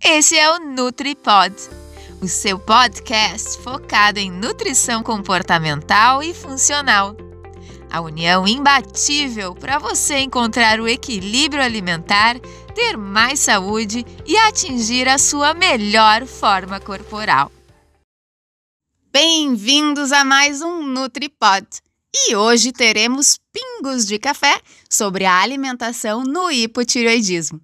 Esse é o NutriPod, o seu podcast focado em nutrição comportamental e funcional. A união imbatível para você encontrar o equilíbrio alimentar, ter mais saúde e atingir a sua melhor forma corporal. Bem-vindos a mais um NutriPod. E hoje teremos pingos de café sobre a alimentação no hipotireoidismo.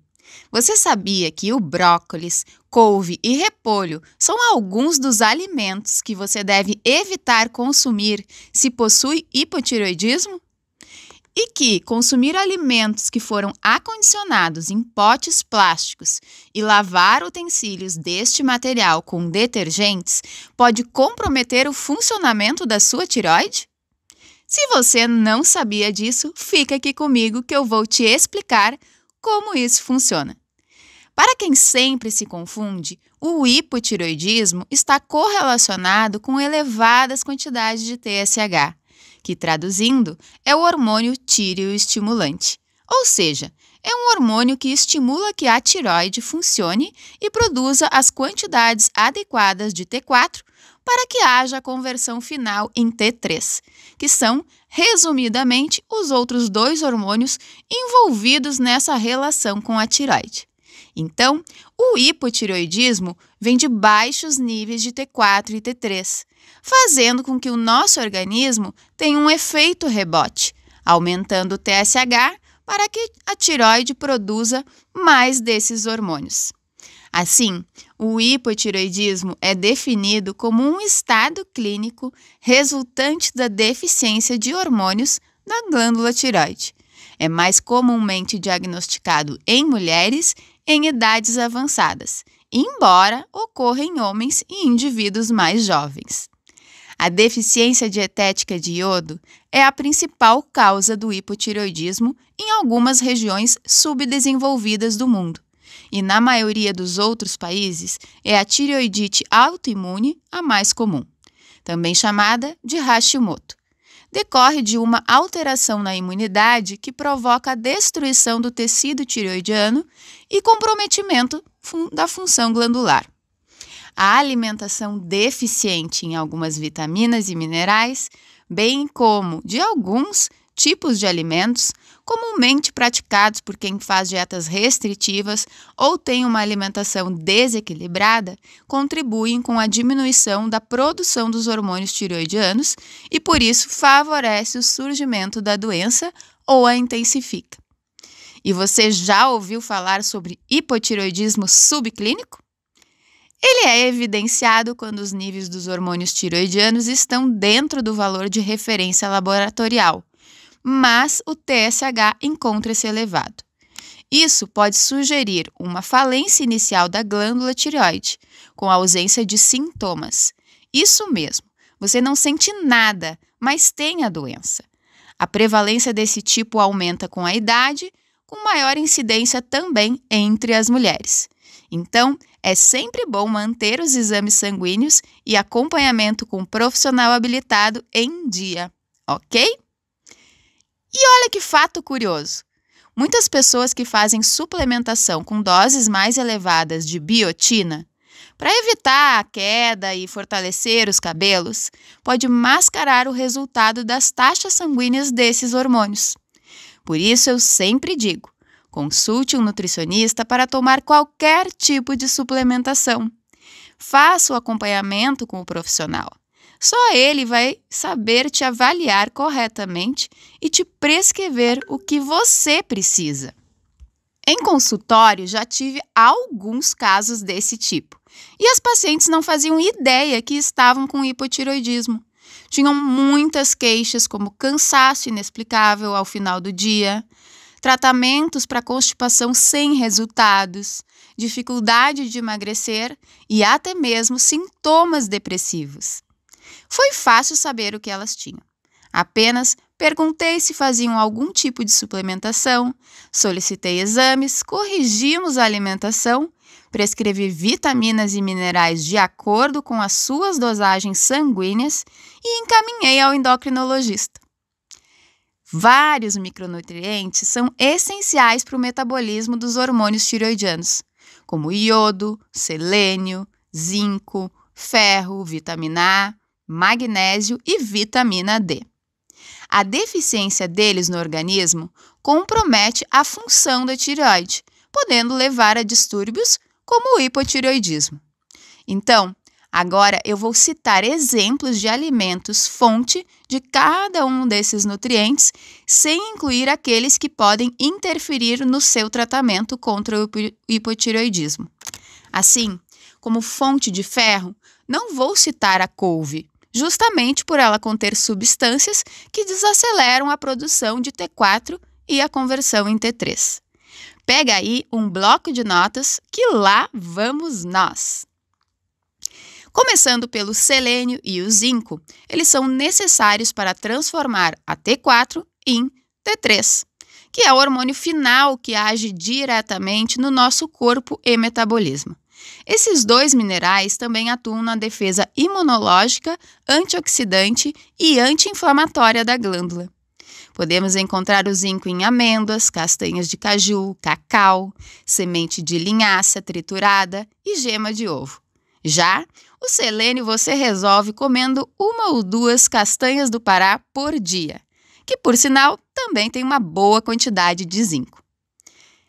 Você sabia que o brócolis, couve e repolho são alguns dos alimentos que você deve evitar consumir se possui hipotireoidismo? E que consumir alimentos que foram acondicionados em potes plásticos e lavar utensílios deste material com detergentes pode comprometer o funcionamento da sua tireoide? Se você não sabia disso, fica aqui comigo que eu vou te explicar como isso funciona. Para quem sempre se confunde, o hipotireoidismo está correlacionado com elevadas quantidades de TSH, que traduzindo é o hormônio tireoestimulante. Ou seja, é um hormônio que estimula que a tireoide funcione e produza as quantidades adequadas de T4 para que haja a conversão final em T3, que são, resumidamente, os outros dois hormônios envolvidos nessa relação com a tireoide. Então, o hipotireoidismo vem de baixos níveis de T4 e T3, fazendo com que o nosso organismo tenha um efeito rebote, aumentando o TSH para que a tireoide produza mais desses hormônios. Assim, o hipotireoidismo é definido como um estado clínico resultante da deficiência de hormônios na glândula tireoide. É mais comumente diagnosticado em mulheres em idades avançadas, embora ocorra em homens e indivíduos mais jovens. A deficiência dietética de iodo é a principal causa do hipotireoidismo em algumas regiões subdesenvolvidas do mundo. E na maioria dos outros países, é a tireoidite autoimune a mais comum, também chamada de Hashimoto. Decorre de uma alteração na imunidade que provoca a destruição do tecido tireoidiano e comprometimento da função glandular. A alimentação deficiente em algumas vitaminas e minerais, bem como de alguns tipos de alimentos, comumente praticados por quem faz dietas restritivas ou tem uma alimentação desequilibrada, contribuem com a diminuição da produção dos hormônios tireoidianos e, por isso, favorece o surgimento da doença ou a intensifica. E você já ouviu falar sobre hipotireoidismo subclínico? Ele é evidenciado quando os níveis dos hormônios tireoidianos estão dentro do valor de referência laboratorial, mas o TSH encontra-se elevado. Isso pode sugerir uma falência inicial da glândula tireoide, com a ausência de sintomas. Isso mesmo, você não sente nada, mas tem a doença. A prevalência desse tipo aumenta com a idade, com maior incidência também entre as mulheres. Então, é sempre bom manter os exames sanguíneos e acompanhamento com um profissional habilitado em dia, ok? E olha que fato curioso! Muitas pessoas que fazem suplementação com doses mais elevadas de biotina, para evitar a queda e fortalecer os cabelos, pode mascarar o resultado das taxas sanguíneas desses hormônios. Por isso eu sempre digo, consulte um nutricionista para tomar qualquer tipo de suplementação. Faça o acompanhamento com o profissional. Só ele vai saber te avaliar corretamente e te prescrever o que você precisa. Em consultório, já tive alguns casos desse tipo. E as pacientes não faziam ideia que estavam com hipotireoidismo. Tinham muitas queixas, como cansaço inexplicável ao final do dia, tratamentos para constipação sem resultados, dificuldade de emagrecer e até mesmo sintomas depressivos. Foi fácil saber o que elas tinham. Apenas perguntei se faziam algum tipo de suplementação, solicitei exames, corrigimos a alimentação, prescrevi vitaminas e minerais de acordo com as suas dosagens sanguíneas e encaminhei ao endocrinologista. Vários micronutrientes são essenciais para o metabolismo dos hormônios tireoidianos, como iodo, selênio, zinco, ferro, vitamina A, magnésio e vitamina D. A deficiência deles no organismo compromete a função da tireoide, podendo levar a distúrbios como o hipotireoidismo. Então, agora eu vou citar exemplos de alimentos fonte de cada um desses nutrientes, sem incluir aqueles que podem interferir no seu tratamento contra o hipotireoidismo. Assim, como fonte de ferro, não vou citar a couve, justamente por ela conter substâncias que desaceleram a produção de T4 e a conversão em T3. Pega aí um bloco de notas que lá vamos nós! Começando pelo selênio e o zinco, eles são necessários para transformar a T4 em T3, que é o hormônio final que age diretamente no nosso corpo e metabolismo. Esses dois minerais também atuam na defesa imunológica, antioxidante e anti-inflamatória da glândula. Podemos encontrar o zinco em amêndoas, castanhas de caju, cacau, semente de linhaça triturada e gema de ovo. Já o selênio você resolve comendo 1 ou 2 castanhas do Pará por dia, que por sinal também tem uma boa quantidade de zinco.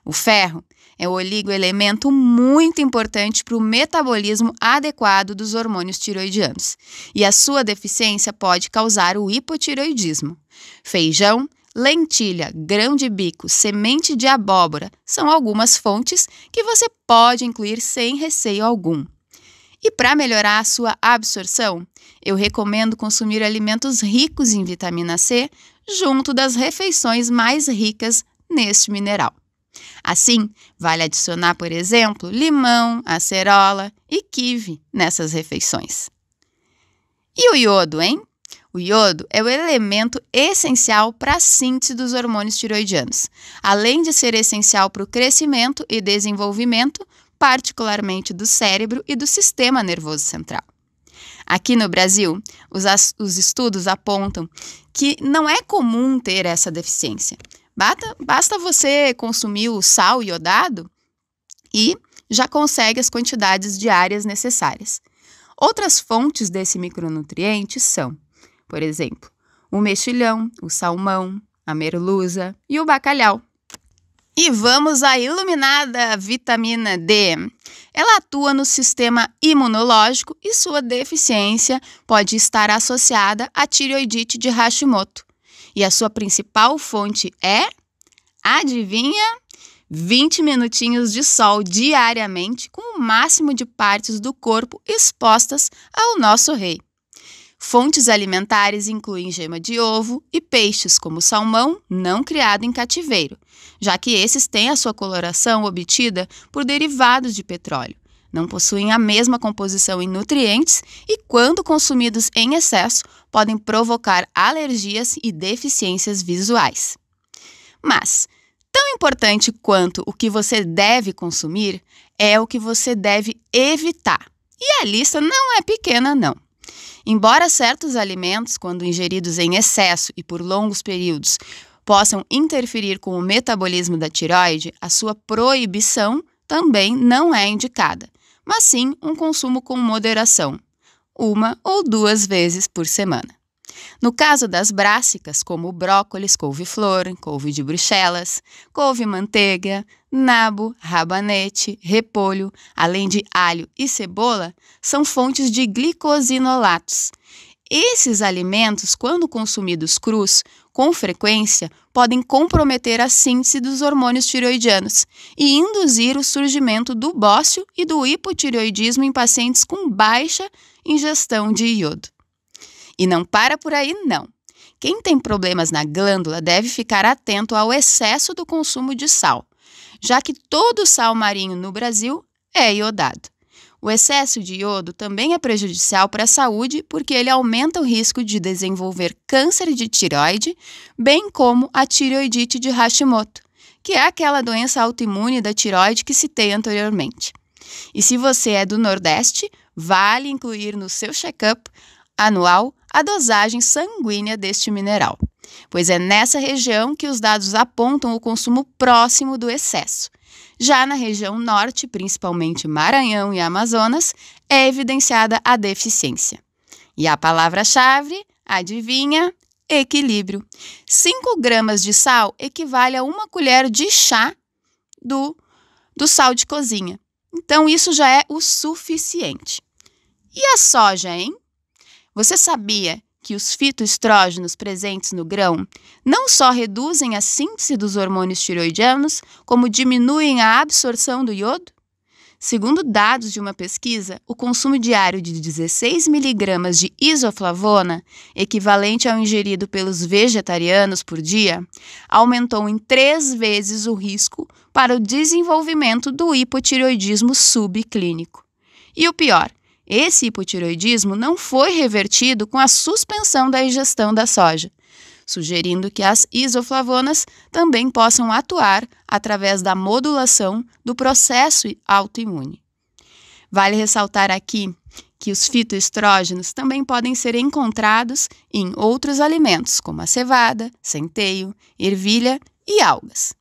O ferro é um oligoelemento muito importante para o metabolismo adequado dos hormônios tiroidianos, e a sua deficiência pode causar o hipotireoidismo. Feijão, lentilha, grão de bico, semente de abóbora são algumas fontes que você pode incluir sem receio algum. E para melhorar a sua absorção, eu recomendo consumir alimentos ricos em vitamina C junto das refeições mais ricas neste mineral. Assim, vale adicionar, por exemplo, limão, acerola e quibe nessas refeições. E o iodo, hein? O iodo é o elemento essencial para a síntese dos hormônios tiroidianos, além de ser essencial para o crescimento e desenvolvimento, particularmente do cérebro e do sistema nervoso central. Aqui no Brasil, os estudos apontam que não é comum ter essa deficiência. Basta você consumir o sal iodado e já consegue as quantidades diárias necessárias. Outras fontes desse micronutriente são, por exemplo, o mexilhão, o salmão, a merluza e o bacalhau. E vamos à iluminada vitamina D. Ela atua no sistema imunológico e sua deficiência pode estar associada à tireoidite de Hashimoto. E a sua principal fonte é, adivinha? 20 minutinhos de sol diariamente com o máximo de partes do corpo expostas ao nosso rei. Fontes alimentares incluem gema de ovo e peixes como salmão não criado em cativeiro, já que esses têm a sua coloração obtida por derivados de petróleo, não possuem a mesma composição em nutrientes e, quando consumidos em excesso, podem provocar alergias e deficiências visuais. Mas, tão importante quanto o que você deve consumir é o que você deve evitar. E a lista não é pequena, não. Embora certos alimentos, quando ingeridos em excesso e por longos períodos, possam interferir com o metabolismo da tireoide, a sua proibição também não é indicada, mas sim um consumo com moderação, 1 ou 2 vezes por semana. No caso das brássicas, como brócolis, couve-flor, couve de Bruxelas, couve-manteiga, nabo, rabanete, repolho, além de alho e cebola, são fontes de glicosinolatos. Esses alimentos, quando consumidos crus, com frequência, podem comprometer a síntese dos hormônios tireoidianos e induzir o surgimento do bócio e do hipotireoidismo em pacientes com baixa ingestão de iodo. E não para por aí, não. Quem tem problemas na glândula deve ficar atento ao excesso do consumo de sal, já que todo sal marinho no Brasil é iodado. O excesso de iodo também é prejudicial para a saúde porque ele aumenta o risco de desenvolver câncer de tireoide, bem como a tireoidite de Hashimoto, que é aquela doença autoimune da tireoide que citei anteriormente. E se você é do Nordeste, vale incluir no seu check-up anual a dosagem sanguínea deste mineral, pois é nessa região que os dados apontam o consumo próximo do excesso. Já na região norte, principalmente Maranhão e Amazonas, é evidenciada a deficiência. E a palavra-chave, adivinha? Equilíbrio. 5 gramas de sal equivale a 1 colher de chá do sal de cozinha. Então, isso já é o suficiente. E a soja, hein? Você sabia que os fitoestrógenos presentes no grão não só reduzem a síntese dos hormônios tiroidianos, como diminuem a absorção do iodo? Segundo dados de uma pesquisa, o consumo diário de 16 mg de isoflavona, equivalente ao ingerido pelos vegetarianos por dia, aumentou em 3 vezes o risco para o desenvolvimento do hipotireoidismo subclínico. E o pior, esse hipotireoidismo não foi revertido com a suspensão da ingestão da soja, sugerindo que as isoflavonas também possam atuar através da modulação do processo autoimune. Vale ressaltar aqui que os fitoestrógenos também podem ser encontrados em outros alimentos, como a cevada, centeio, ervilha e algas.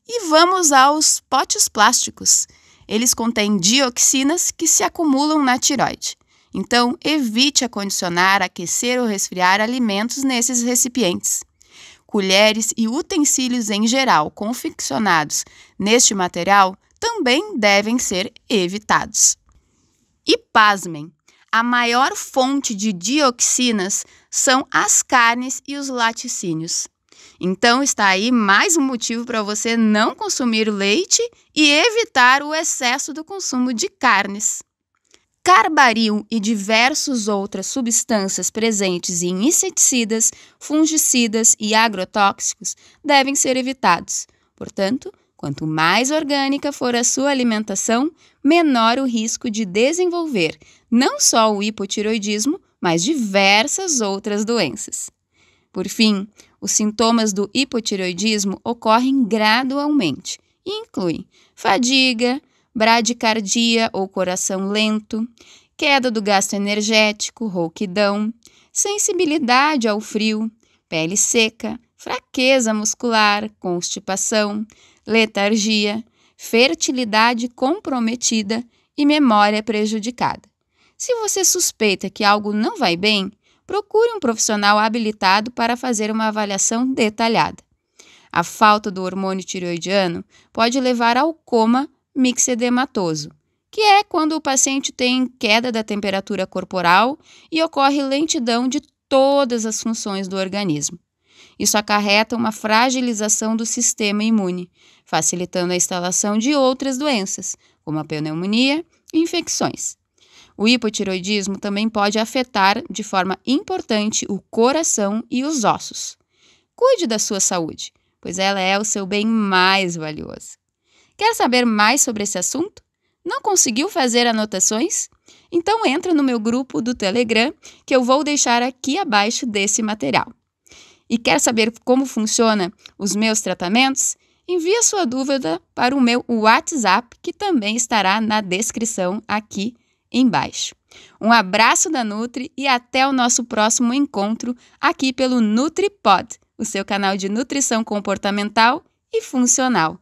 E vamos aos potes plásticos. Eles contêm dioxinas que se acumulam na tireoide. Então, evite acondicionar, aquecer ou resfriar alimentos nesses recipientes. Colheres e utensílios em geral confeccionados neste material também devem ser evitados. E pasmem, a maior fonte de dioxinas são as carnes e os laticínios. Então, está aí mais um motivo para você não consumir leite e evitar o excesso do consumo de carnes. Carbaryl e diversas outras substâncias presentes em inseticidas, fungicidas e agrotóxicos devem ser evitados. Portanto, quanto mais orgânica for a sua alimentação, menor o risco de desenvolver não só o hipotireoidismo, mas diversas outras doenças. Por fim, os sintomas do hipotireoidismo ocorrem gradualmente e incluem fadiga, bradicardia ou coração lento, queda do gasto energético, rouquidão, sensibilidade ao frio, pele seca, fraqueza muscular, constipação, letargia, fertilidade comprometida e memória prejudicada. Se você suspeita que algo não vai bem, procure um profissional habilitado para fazer uma avaliação detalhada. A falta do hormônio tireoidiano pode levar ao coma mixedematoso, que é quando o paciente tem queda da temperatura corporal e ocorre lentidão de todas as funções do organismo. Isso acarreta uma fragilização do sistema imune, facilitando a instalação de outras doenças, como a pneumonia e infecções. O hipotireoidismo também pode afetar de forma importante o coração e os ossos. Cuide da sua saúde, pois ela é o seu bem mais valioso. Quer saber mais sobre esse assunto? Não conseguiu fazer anotações? Então entra no meu grupo do Telegram, que eu vou deixar aqui abaixo desse material. E quer saber como funciona os meus tratamentos? Envie a sua dúvida para o meu WhatsApp, que também estará na descrição aqui embaixo. Um abraço da Nutri e até o nosso próximo encontro aqui pelo NutriPod, o seu canal de nutrição comportamental e funcional.